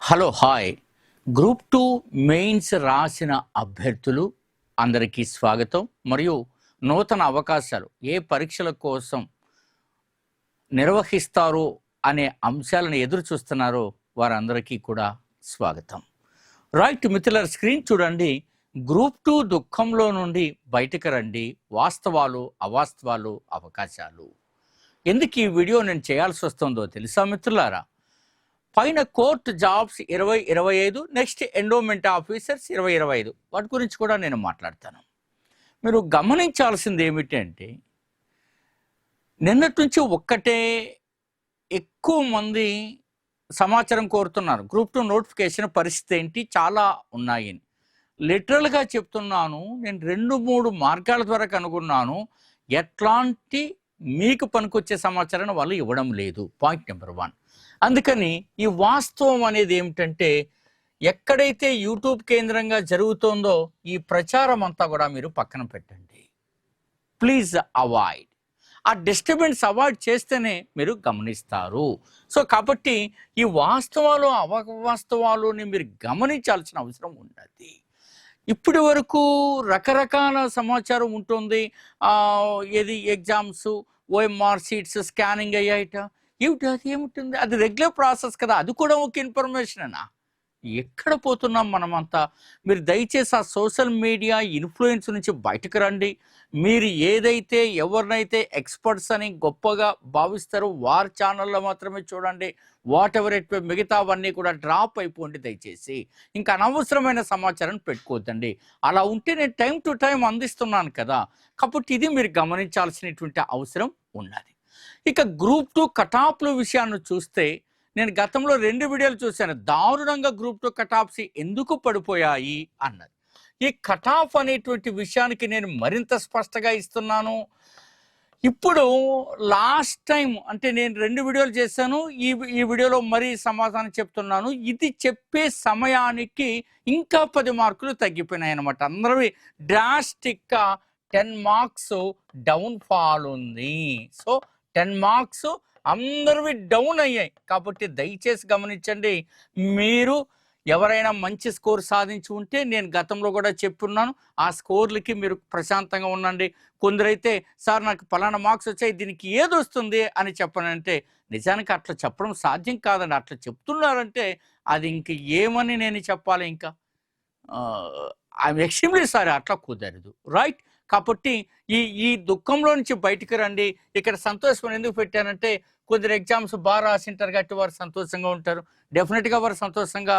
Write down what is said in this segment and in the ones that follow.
Hello hi. Group 2 mains రాసిన అభ్యర్థులు అందరికీ స్వాగతం. మరియు నూతన అవకాశాలు ఏ పరీక్షల కోసం నిర్వహిస్తారో అనే అంశాలను ఎదురు చూస్తున్నారో వారందరికీ కూడా స్వాగతం. రైట్ మిత్రుల, స్క్రీన్ చూడండి. గ్రూప్ 2 దుఃఖంలో నుండి బయటకు రండి, వాస్తవాలు అవాస్తవాలు అవకాశాలు. ఎందుకు ఈ వీడియో నేను చేయాల్సి వస్తుందో తెలుసా మిత్రులారా? పైన court jobs 2025, next endowment officers 2025, వాటి గురించి కూడా నేను మాట్లాడతాను. మీరు గమనించాల్సింది ఏమిటంటే, నిన్నటి నుంచి ఒక్కటే ఎక్కువ మంది సమాచారం కోరుతున్నారు. గ్రూప్ 2 నోటిఫికేషన్ పరిస్థితి ఏంటి, చాలా ఉన్నాయని. లిటరల్గా చెప్తున్నాను, నేను 2-3 మార్గాల ద్వారా కనుగొన్నాను. ఎట్లాంటి మీకు పనికొచ్చే సమాచారాన్ని వాళ్ళు ఇవ్వడం లేదు. Point number 1. అందుకని ఈ వాస్తవం అనేది ఏమిటంటే, ఎక్కడైతే యూట్యూబ్ కేంద్రంగా జరుగుతోందో ఈ ప్రచారం అంతా కూడా మీరు పక్కన పెట్టండి. Please avoid. ఆ డిస్టర్బెన్స్ అవాయిడ్ చేస్తేనే మీరు గమనిస్తారు. సో కాబట్టి ఈ వాస్తవాలు అవాస్తవాలుని మీరు గమనించాల్సిన అవసరం ఉన్నది. ఇప్పటి వరకు రకరకాల సమాచారం ఉంటుంది. ఏది ఎగ్జామ్స్, ఓఎంఆర్ సీట్స్ స్కానింగ్ అయ్యాయట. ఏమిటి అది, ఏమిటి అది? రెగ్యులర్ ప్రాసెస్ కదా, అది కూడా ఒక ఇన్ఫర్మేషనేనా? ఎక్కడ పోతున్నాం మనమంతా? మీరు దయచేసి ఆ సోషల్ మీడియా ఇన్ఫ్లుయెన్స్ నుంచి బయటకు రండి. మీరు ఏదైతే ఎవరినైతే ఎక్స్పర్ట్స్ అని గొప్పగా భావిస్తారో వారి ఛానల్లో మాత్రమే చూడండి. వాట్ ఎవర్ ఇట్, మిగతావన్నీ కూడా డ్రాప్ అయిపోండి దయచేసి. ఇంకా అనవసరమైన సమాచారం పెట్టుకోవద్దండి. అలా ఉంటే నేను టైం టు టైం అందిస్తున్నాను కదా. కాబట్టి ఇది మీరు గమనించాల్సినటువంటి అవసరం ఉన్నది. ఇక గ్రూప్ 2 కటాఫ్ల విషయాన్ని చూస్తే, నేను గతంలో 2 వీడియోలు చూశాను. దారుణంగా గ్రూప్ 2 కటాఫ్స్ ఎందుకు పడిపోయాయి అన్నది. ఈ కటాఫ్ అనేటువంటి విషయానికి నేను మరింత స్పష్టంగా ఇస్తున్నాను. ఇప్పుడు లాస్ట్ టైం అంటే నేను 2 వీడియోలు చేశాను, ఈ వీడియోలో మరీ సమాధానం చెప్తున్నాను. ఇది చెప్పే సమయానికి ఇంకా 10 మార్కులు తగ్గిపోయినాయి అన్నమాట. అందరివి డ్రాస్టిక్గా 10 మార్క్స్ డౌన్ ఫాల్ ఉంది. సో 10 మార్క్స్ అందరివి డౌన్ అయ్యాయి. కాబట్టి దయచేసి గమనించండి. మీరు ఎవరైనా మంచి స్కోర్ సాధించి ఉంటే, నేను గతంలో కూడా చెప్పున్నాను, ఆ స్కోర్లకి మీరు ప్రశాంతంగా ఉండండి. కొందరైతే సార్ నాకు పలానా మార్క్స్ వచ్చాయి, దీనికి ఏది వస్తుంది అని చెప్పనంటే, నిజానికి అట్లా చెప్పడం సాధ్యం కాదండి. అట్లా చెప్తున్నారంటే అది ఇంక ఏమని నేను చెప్పాలి? ఇంకా ఐఎమ్ ఎక్స్ట్రీమ్లీ సారీ, అట్లా కుదరదు. రైట్. కాబట్టి ఈ దుఃఖంలో నుంచి బయటికి రండి. ఇక్కడ సంతోషం ఎందుకు పెట్టానంటే, కొందరు ఎగ్జామ్స్ బాగా రాసింటారు కాబట్టి వారు సంతోషంగా ఉంటారు. డెఫినెట్గా వారు సంతోషంగా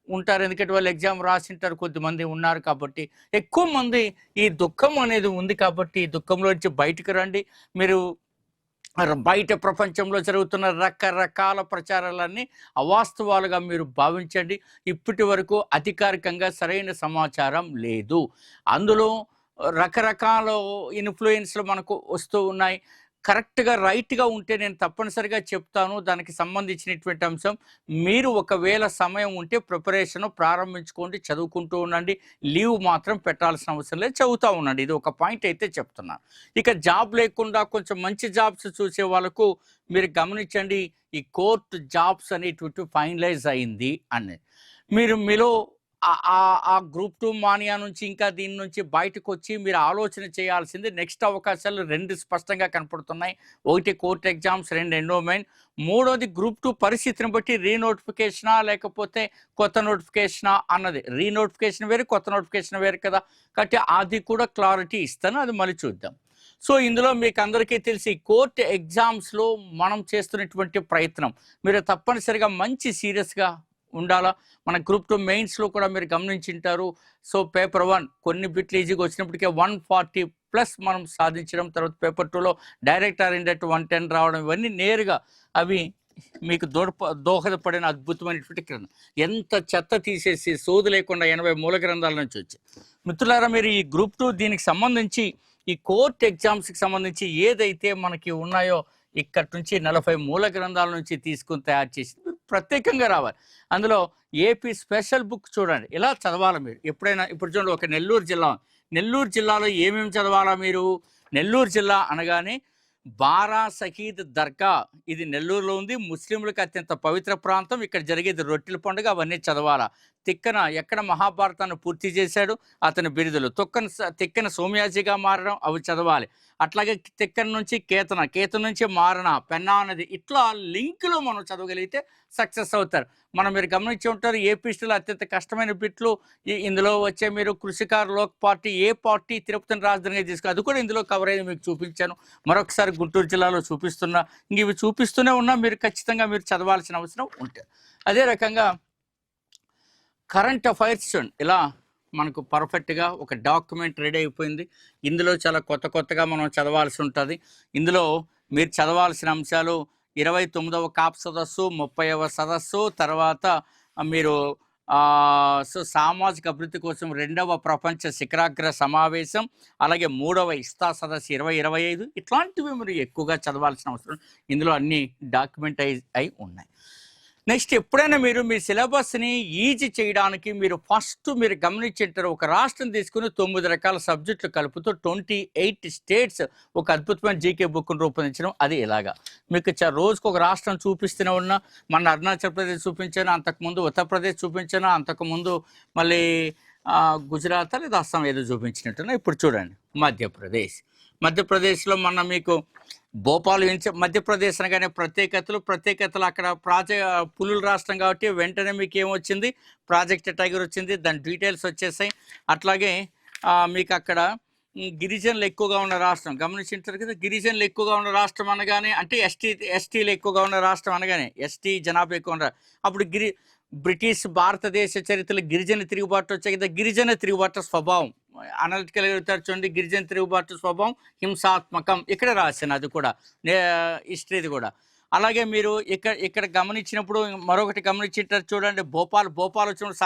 ఉంటారు, ఎందుకంటే వాళ్ళు ఎగ్జామ్ రాసింటారు. కొద్దిమంది ఉన్నారు కాబట్టి, ఎక్కువ మంది ఈ దుఃఖం అనేది ఉంది కాబట్టి ఈ దుఃఖంలో నుంచి బయటికి రండి. మీరు బయట ప్రపంచంలో జరుగుతున్న రకరకాల ప్రచారాలన్నీ అవాస్తవాలుగా మీరు భావించండి. ఇప్పటి వరకు అధికారికంగా సరైన సమాచారం లేదు. అందులో రకరకాల ఇన్ఫ్లుయెన్స్లు మనకు వస్తూ ఉన్నాయి. కరెక్ట్గా రైట్గా ఉంటే నేను తప్పనిసరిగా చెప్తాను దానికి సంబంధించినటువంటి అంశం. మీరు ఒకవేళ సమయం ఉంటే ప్రిపరేషన్ ప్రారంభించుకోండి, చదువుకుంటూ ఉండండి. లీవ్ మాత్రం పెట్టాల్సిన అవసరం లేదు, చదువుతూ ఉండండి. ఇది ఒక పాయింట్ అయితే చెప్తున్నాను. ఇక జాబ్ లేకుండా కొంచెం మంచి జాబ్స్ చూసే వాళ్ళకు మీరు గమనించండి, ఈ కోర్టు జాబ్స్ అనేటువంటి ఫైనలైజ్ అయింది అనేది. మీలో ఆ గ్రూప్ 2 మానియా నుంచి ఇంకా దీని నుంచి బయటకు వచ్చి మీరు ఆలోచన చేయాల్సింది. నెక్స్ట్ అవకాశాలు 2 స్పష్టంగా కనపడుతున్నాయి. ఒకటి కోర్టు ఎగ్జామ్స్, 2 ఎండోమెంట్, మూడోది గ్రూప్ 2 పరిస్థితిని బట్టి రీనోటిఫికేషనా లేకపోతే కొత్త నోటిఫికేషనా అన్నది. రీనోటిఫికేషన్ వేరు, కొత్త నోటిఫికేషన్ వేరు కదా. కాబట్టి అది కూడా క్లారిటీ ఇస్తాను, అది మళ్ళీ చూద్దాం. సో ఇందులో మీకు అందరికీ తెలిసి కోర్టు ఎగ్జామ్స్లో మనం చేస్తున్నటువంటి ప్రయత్నం మీరు తప్పనిసరిగా మంచి సీరియస్గా ఉండాలా. మన గ్రూప్ 2 మెయిన్స్లో కూడా మీరు గమనించింటారు. సో పేపర్ 1 కొన్ని బిట్లు ఈజీగా వచ్చినప్పటికే 140+ మనం సాధించడం, తర్వాత పేపర్ 2లో డైరెక్ట్ ఇండైరెక్ట్ 110 రావడం, ఇవన్నీ నేరుగా అవి మీకు దోహదపడిన అద్భుతమైనటువంటి గ్రంథం. ఎంత చెత్త తీసేసి సోదు లేకుండా 80 మూల గ్రంథాల నుంచి వచ్చాయి. మిత్రులారా, మీరు ఈ గ్రూప్ 2 దీనికి సంబంధించి ఈ కోర్టు ఎగ్జామ్స్కి సంబంధించి ఏదైతే మనకి ఉన్నాయో ఇక్కడి నుంచి 40 మూల గ్రంథాల నుంచి తీసుకుని తయారు చేసి ప్రత్యేకంగా రావాలి. అందులో ఏపీ స్పెషల్ బుక్ చూడండి, ఇలా చదవాలి మీరు ఎప్పుడైనా. ఇప్పుడు చూడండి, ఒక నెల్లూరు జిల్లా, నెల్లూరు జిల్లాలో ఏమేమి చదవాలా మీరు? నెల్లూరు జిల్లా అనగానే బారా సహీద్ దర్గా, ఇది నెల్లూరులో ఉంది. ముస్లింలకు అత్యంత పవిత్ర ప్రాంతం. ఇక్కడ జరిగేది రొట్టెల పండుగ. అవన్నీ చదవాలా. తిక్కన ఎక్కడ మహాభారతాన్ని పూర్తి చేశాడు, అతని బిరుదులు. తిక్కన సోమయాజిగా మారడం, అవి చదవాలి. అట్లాగే తిక్కన నుంచి కేతన నుంచి మారణ, పెన్నా నది, ఇట్లా లింకులు మనం చదవగలిగితే సక్సెస్ అవుతారు. మీరు గమనించి ఉంటారు, ఏ పిస్టులు అత్యంత కష్టమైన బిట్లు ఇందులో వచ్చే. మీరు కృషికార్ లోక్ పార్టీ, ఏ పార్టీ తిరుపతిని రాజధానిగా తీసుకు, అది కూడా ఇందులో కవర్ అయ్యి మీకు చూపించాను. మరొకసారి గుంటూరు జిల్లాలో చూపిస్తున్నా. ఇంక ఇవి చూపిస్తూనే ఉన్నా, మీరు ఖచ్చితంగా మీరు చదవాల్సిన అవసరం ఉంటుంది. అదే రకంగా కరెంట్ అఫైర్స్ చూడండి, ఇలా మనకు పర్ఫెక్ట్గా ఒక డాక్యుమెంట్ రెడీ అయిపోయింది. ఇందులో చాలా కొత్తగా మనం చదవాల్సి ఉంటుంది. ఇందులో మీరు చదవాల్సిన అంశాలు 29వ కాప్ సదస్సు, 30వ సదస్సు, తర్వాత మీరు సామాజిక అభివృద్ధి కోసం 2వ ప్రపంచ శిఖరాగ్ర సమావేశం, అలాగే 3వ ఇస్తా సదస్సు 2025, ఇట్లాంటివి మీరు ఎక్కువగా చదవాల్సిన అవసరం ఇందులో అన్ని డాక్యుమెంట్ అయి ఉన్నాయి. నెక్స్ట్, ఎప్పుడైనా మీరు మీ సిలబస్ని ఈజీ చేయడానికి మీరు గమనించారు, ఒక రాష్ట్రం తీసుకుని 9 రకాల సబ్జెక్టులు కలుపుతూ 28 స్టేట్స్ ఒక అద్భుతమైన జీకే బుక్ను రూపొందించడం. అది ఇలాగా మీకు రోజుకు ఒక రాష్ట్రం చూపిస్తూనే ఉన్నా. మన అరుణాచల్ ప్రదేశ్ చూపించాను, అంతకుముందు ఉత్తరప్రదేశ్ చూపించాను, అంతకుముందు మళ్ళీ గుజరాత్ లేదా అస్సాం ఏదో చూపించినట్టున్నా. ఇప్పుడు చూడండి, మధ్యప్రదేశ్లో మీకు భోపాల్ మధ్యప్రదేశ్ అనగానే ప్రత్యేకతలు అక్కడ పులుల రాష్ట్రం కాబట్టి వెంటనే మీకు ఏమొచ్చింది, ప్రాజెక్ట్ టైగర్ వచ్చింది, దాని డీటెయిల్స్ వచ్చేసాయి. అట్లాగే మీకు అక్కడ గిరిజనులు ఎక్కువగా ఉన్న రాష్ట్రం గమనించారు కదా. గిరిజనులు ఎక్కువగా ఉన్న రాష్ట్రం అనగానే, అంటే ఎస్టీలు ఎక్కువగా ఉన్న రాష్ట్రం అనగానే ఎస్టీ జనాభా ఎక్కువ ఉన్న, అప్పుడు బ్రిటిష్ భారతదేశ చరిత్రలో గిరిజన తిరుగుబాటు వచ్చాయి కదా. గిరిజన తిరుగుబాటు స్వభావం అనలిటికల్ చూడండి, గిరిజన తిరుగుబాటు స్వభావం హింసాత్మకం, ఇక్కడ రాశాను. అది కూడా హిస్టరీది కూడా. అలాగే మీరు ఇక్కడ గమనించినప్పుడు మరొకటి గమనించారు చూడండి, భోపాల్ వచ్చినప్పుడు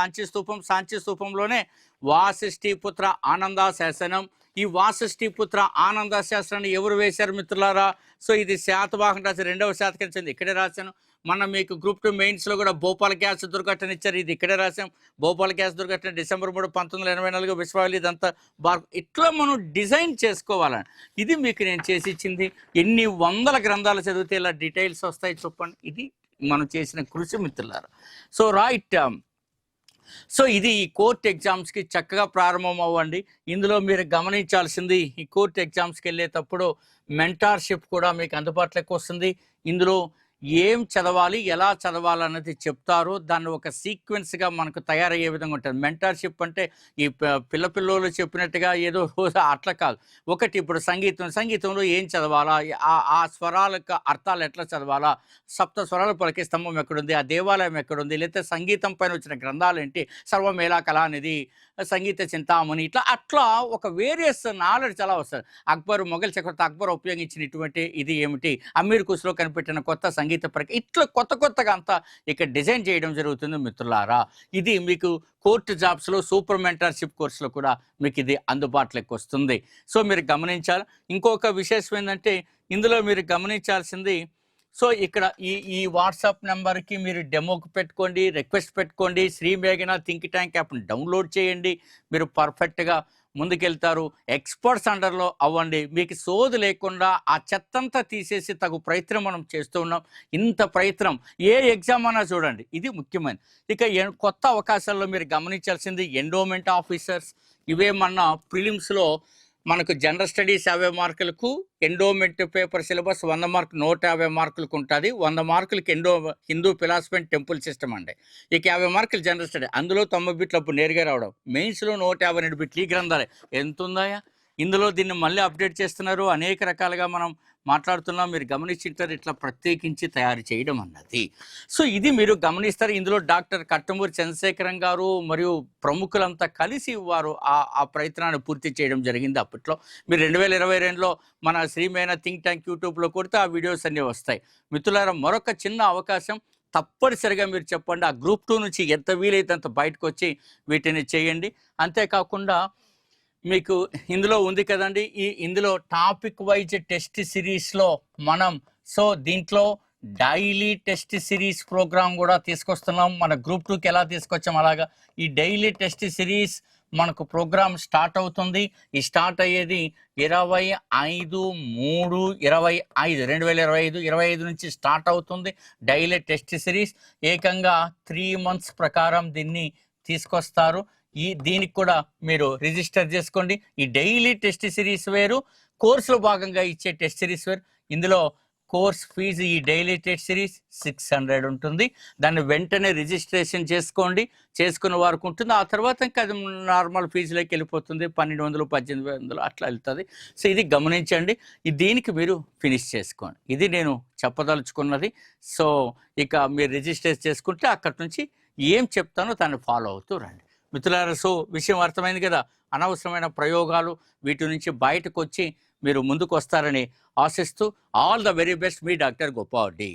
సాంచి స్థూపంలోనే వాసిష్ఠీపుత్ర ఆనంద శాసనం. ఈ వాసిష్ఠీపుత్ర ఆనంద శాసనాన్ని ఎవరు వేశారు మిత్రులారా? సో ఇది శాతవాహన రాసి 2వ శాతకం, ఇక్కడే రాశాను. మీకు గ్రూప్ 2 మెయిన్స్లో కూడా భోపాల్ గ్యాస్ దుర్ఘటన ఇచ్చారు, ఇది ఇక్కడే రాసాం. భోపాల్ గ్యాస్ దుర్ఘటన December 3, 1984 విశ్వవాళి, ఇదంతా ఇట్లా మనం డిజైన్ చేసుకోవాలని. ఇది మీకు నేను చేసి ఇచ్చింది. ఎన్ని వందల గ్రంథాలు చదివితే ఇలా డీటెయిల్స్ వస్తాయి చెప్పండి. ఇది మనం చేసిన కృషి మిత్రులారా. సో రైట్, సో ఇది ఈ కోర్ట్ ఎగ్జామ్స్కి చక్కగా ప్రారంభం అవ్వండి. ఇందులో మీరు గమనించాల్సింది, ఈ కోర్ట్ ఎగ్జామ్స్కి వెళ్ళేటప్పుడు మెంటార్షిప్ కూడా మీకు అందుబాటులోకి వస్తుంది. ఇందులో ఏం చదవాలి, ఎలా చదవాలన్నది చెప్తారు. దాన్ని ఒక సీక్వెన్స్గా మనకు తయారయ్యే విధంగా ఉంటుంది. మెంటార్షిప్ అంటే ఈ పిల్లలు చెప్పినట్టుగా ఏదో రోజు అట్లా కాదు. ఒకటి, ఇప్పుడు సంగీతంలో ఏం చదవాలా, ఆ స్వరాలకు అర్థాలు ఎట్లా చదవాలా, సప్త స్వరాల పలికే స్తంభం ఎక్కడుంది, ఆ దేవాలయం ఎక్కడుంది, లేకపోతే సంగీతం పైన వచ్చిన గ్రంథాలు ఏంటి, సర్వమేళా కళానిధి, సంగీత చింతామణి, అట్లా ఒక వేరియస్ నాలెడ్జ్ చాలా వస్తుంది. మొఘల్ చక్రవర్తి అక్బర్ ఉపయోగించినటువంటి ఇది ఏమిటి, అమీర్ కుస్లో కనిపెట్టిన కొత్త సంగీత ప్రక్రియ, ఇట్లా కొత్తగా అంతా ఇక్కడ డిజైన్ చేయడం జరుగుతుంది మిత్రులారా. ఇది మీకు కోర్టు జాబ్స్లో సూపర్ మెంటర్షిప్ కోర్సులో కూడా మీకు ఇది అందుబాటులోకి వస్తుంది. సో మీరు గమనించాలి. ఇంకొక విశేషం ఏంటంటే, ఇందులో మీరు గమనించాల్సింది, సో ఇక్కడ ఈ వాట్సాప్ నెంబర్కి మీరు డెమోకి పెట్టుకోండి, రిక్వెస్ట్ పెట్టుకోండి. శ్రీ మేఘన థింక్ ట్యాంక్ యాప్ని డౌన్లోడ్ చేయండి. మీరు పర్ఫెక్ట్గా ముందుకెళ్తారు. ఎక్స్పర్ట్స్ అండర్లో అవ్వండి. మీకు సోదు లేకుండా ఆ చెత్తంతా తీసేసి తగు ప్రయత్నం మనం చేస్తూ ఉన్నాం. ఇంత ప్రయత్నం ఏ ఎగ్జామ్ అన్నా చూడండి, ఇది ముఖ్యమైన. ఇక కొత్త అవకాశాల్లో మీరు గమనించాల్సింది ఎండోమెంట్ ఆఫీసర్స్. ఇవేమన్నా ప్రిలిమ్స్లో మనకు జనరల్ స్టడీస్ 50 మార్కులకు, ఎండోమెంట్ పేపర్ సిలబస్ 100 మార్కులు 150 మార్కులకు ఉంటుంది. 100 మార్కులకి Hindu philosophy and temple system అండి. ఇక 50 మార్కులు జనరల్ స్టడీ, అందులో 90 బిట్లు అప్పుడు నేరుగా రావడం. మెయిన్స్లో 152 బిట్లు. ఈ గ్రంథాలే ఎంత ఉందాయా ఇందులో. దీన్ని మళ్ళీ అప్డేట్ చేస్తున్నారు, అనేక రకాలుగా మనం మాట్లాడుతున్నాం. మీరు గమనించారు, ఇట్లా ప్రత్యేకించి తయారు చేయడం అన్నది. సో ఇది మీరు గమనిస్తారు. ఇందులో డాక్టర్ కట్టమూరి చంద్రశేఖరం గారు మరియు ప్రముఖులంతా కలిసి వారు ఆ ప్రయత్నాన్ని పూర్తి చేయడం జరిగింది అప్పట్లో. మీరు 2022లో మన శ్రీమేన థింక్ ట్యాంక్ యూట్యూబ్లో కొడితే ఆ వీడియోస్ అన్నీ వస్తాయి. మిత్రులారా, మరొక చిన్న అవకాశం, తప్పనిసరిగా మీరు చెప్పండి. ఆ గ్రూప్ 2 నుంచి ఎంత వీలైతే అంత బయటకు వచ్చి వీటిని చేయండి. అంతేకాకుండా మీకు ఇందులో ఉంది కదండి, ఇందులో టాపిక్ వైజ్ టెస్ట్ సిరీస్లో మనం, సో దీంట్లో డైలీ టెస్ట్ సిరీస్ ప్రోగ్రామ్ కూడా తీసుకొస్తున్నాం. మన గ్రూప్ 2కి ఎలా తీసుకొచ్చాం అలాగా ఈ డైలీ టెస్ట్ సిరీస్ మనకు ప్రోగ్రామ్ స్టార్ట్ అవుతుంది. ఈ స్టార్ట్ అయ్యేది 25/5/2025 నుంచి స్టార్ట్ అవుతుంది. డైలీ టెస్ట్ సిరీస్ ఏకంగా 3 months ప్రకారం దీన్ని తీసుకొస్తారు. దీనికి కూడా మీరు రిజిస్టర్ చేసుకోండి. ఈ డైలీ టెస్ట్ సిరీస్ వేరు, కోర్సులో భాగంగా ఇచ్చే టెస్ట్ సిరీస్ వేరు. ఇందులో కోర్స్ ఫీజు ఈ డైలీ టెస్ట్ సిరీస్ 600 ఉంటుంది. దాన్ని వెంటనే రిజిస్ట్రేషన్ చేసుకోండి. చేసుకున్న వారికి ఉంటుంది. ఆ తర్వాత ఇంకా అది నార్మల్ ఫీజులోకి వెళ్ళిపోతుంది. 1200, 1800 అట్లా వెళ్తుంది. సో ఇది గమనించండి. దీనికి మీరు ఫినిష్ చేసుకోండి. ఇది నేను చెప్పదలుచుకున్నది. సో ఇక మీరు రిజిస్టర్ చేసుకుంటే అక్కడి నుంచి ఏం చెప్తానో దాన్ని ఫాలో అవుతూ రండి మిత్రులారా. సో విషయం అర్థమైంది కదా. అనవసరమైన ప్రయోగాలు వీటి నుంచి బయటకు వచ్చి మీరు ముందుకు వస్తారని ఆశిస్తూ all the very best, me doctor Gopal Reddy.